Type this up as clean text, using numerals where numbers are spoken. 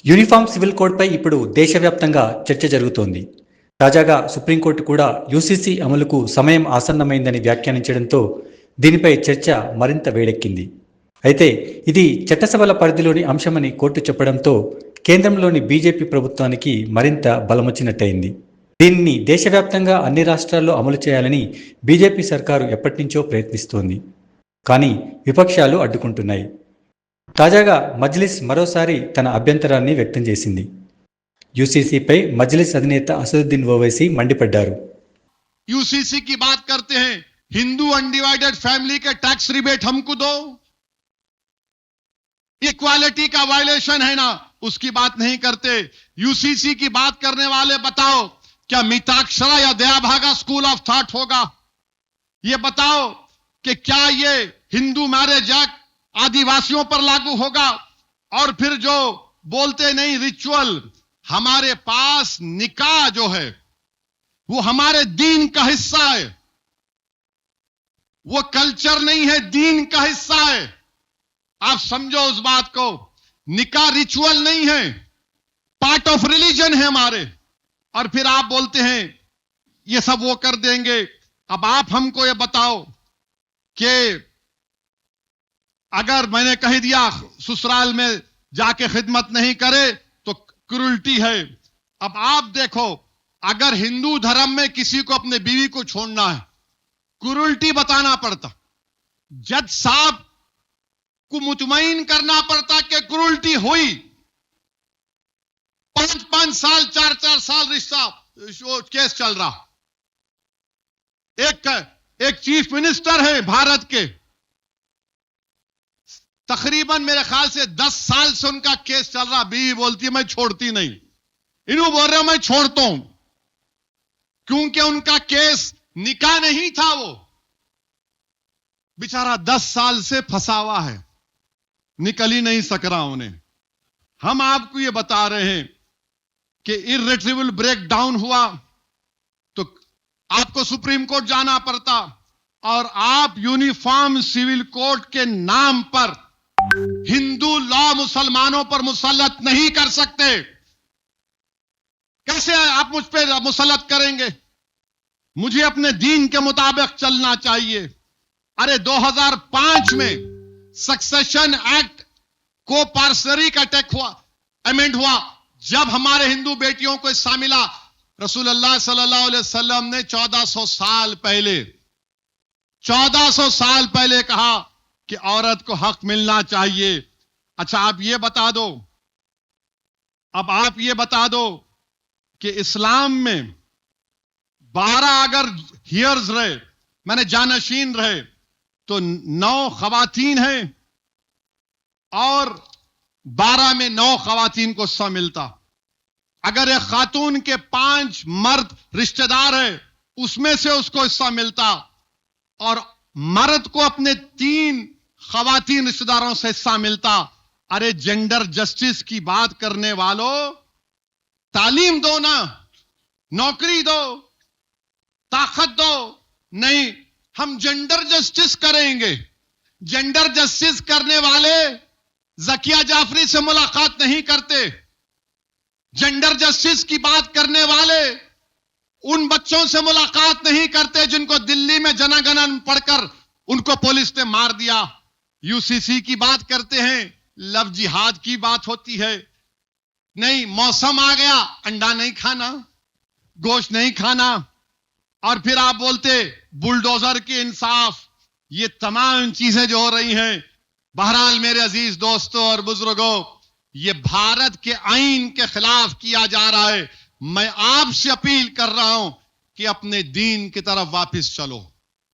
Uniform civil కోడ్పై ఇప్పుడు దేశవ్యాప్తంగా చర్చ జరుగుతోంది. తాజాగా సుప్రీంకోర్టు కూడా యూసీసీ అమలుకు సమయం ఆసన్నమైందని వ్యాఖ్యానించడంతో దీనిపై చర్చ మరింత వేడెక్కింది. అయితే ఇది చట్టసభల పరిధిలోని అంశమని కోర్టు చెప్పడంతో కేంద్రంలోని బీజేపీ ప్రభుత్వానికి మరింత బలమొచ్చినట్టయింది. దీనిని దేశవ్యాప్తంగా అన్ని రాష్ట్రాల్లో అమలు చేయాలని బీజేపీ సర్కారు ఎప్పటినుంచో ప్రయత్నిస్తోంది. కానీ విపక్షాలు అడ్డుకుంటున్నాయి. తాజాగా మజ్లిస్ మరోసారి తన అభ్యంతరాన్ని వ్యక్తం చేసింది. यूसीसी मजलिस अधिनेता असदुद्दीन ओवैसी मंडिपड्डारू। यूसीसी की बात करते हैं, हिंदू अनडिवाइडेड फैमिली के टैक्स रिबेट हमको दो, इक्वालिटी का वायलेशन है ना, उसकी बात नहीं करते। यूसीसी की बात करने वाले बताओ, क्या मिताक्षरा या दयाभागा स्कूल ऑफ थॉट होगा? ये बताओ कि क्या ये हिंदू मैरिज एक्ट आदिवासियों पर लागू होगा? और फिर जो बोलते नहीं रिचुअल, हमारे पास निकाह जो है वो हमारे दीन का हिस्सा है, वो कल्चर नहीं है, दीन का हिस्सा है। आप समझो उस बात को। निकाह रिचुअल नहीं है, पार्ट ऑफ रिलीजन है हमारे। और फिर आप बोलते हैं ये सब वो कर देंगे। अब आप हमको ये बताओ कि अगर मैंने कह दिया ससुराल में जाके खिदमत नहीं करे तो क्रूरल्टी है। अब आप देखो, अगर हिंदू धर्म में किसी को अपने बीवी को छोड़ना है, क्रूरल्टी बताना पड़ता, जज साहब को मुतमईन करना पड़ता कि क्रूरल्टी हुई। 5-5 साल 4-4 साल रिश्ता केस चल रहा। एक चीफ मिनिस्टर है भारत के, तकरीबन मेरे ख्याल से 10 साल से उनका केस चल रहा। बीवी बोलती है मैं छोड़ती नहीं, इन्हों बोल रहे मैं छोड़ता हूं, क्योंकि उनका केस निकाह नहीं था। वो बेचारा 10 साल से फंसा हुआ है, निकल ही नहीं सक रहा उन्हें। हम आपको ये बता रहे हैं कि इर्रिट्रीवेबल ब्रेकडाउन हुआ तो आपको सुप्रीम कोर्ट जाना पड़ता, और आप यूनिफॉर्म सिविल कोड के नाम पर हिंदू लॉ मुसलमानों पर मुसल्लत नहीं कर सकते। कैसे आप मुझ पर मुसल्लत करेंगे? मुझे अपने दीन के मुताबिक चलना चाहिए। अरे 2005 में सक्सेशन एक्ट को पार्सरी का टेक हुआ, अमेंड हुआ, जब हमारे हिंदू बेटियों को हिस्सा मिला। रसूलुल्लाह सल्लल्लाहु अलैहि वसल्लम ने 1400 साल पहले कहा कि औरत को हक मिलना चाहिए। अच्छा, आप ये बता दो, अब आप ये बता दो कि इस्लाम में 12 अगर हियर्स रहे, माने जानशीन रहे, तो 9 खवातीन हैं और 12 में 9 खवातीन को हिस्सा मिलता। अगर एक खातून के 5 मर्द रिश्तेदार है, उसमें से उसको हिस्सा मिलता, और मर्द को अपने 3 खवातीन रिश्तेदारों से हिस्सा मिलता। अरे जेंडर जस्टिस की बात करने वालों, तालीम दो ना, नौकरी दो, ताकत दो। नहीं, हम जेंडर जस्टिस करेंगे। जेंडर जस्टिस करने वाले जकिया जाफरी से मुलाकात नहीं करते। जेंडर जस्टिस की बात करने वाले उन बच्चों से मुलाकात नहीं करते जिनको दिल्ली में जनगणन पढ़कर उनको पुलिस ने मार दिया। यूसीसी की बात करते हैं, लव जिहाद की बात होती है। नहीं, मौसम आ गया, अंडा नहीं खाना, गोश्त नहीं खाना, और फिर आप बोलते बुलडोजर की इंसाफ। ये तमाम चीजें जो हो रही हैं, बहरहाल मेरे अजीज दोस्तों और बुजुर्गों, ये भारत के आईन के खिलाफ किया जा रहा है। मैं आपसे अपील कर रहा हूं कि अपने दीन की तरफ वापस चलो।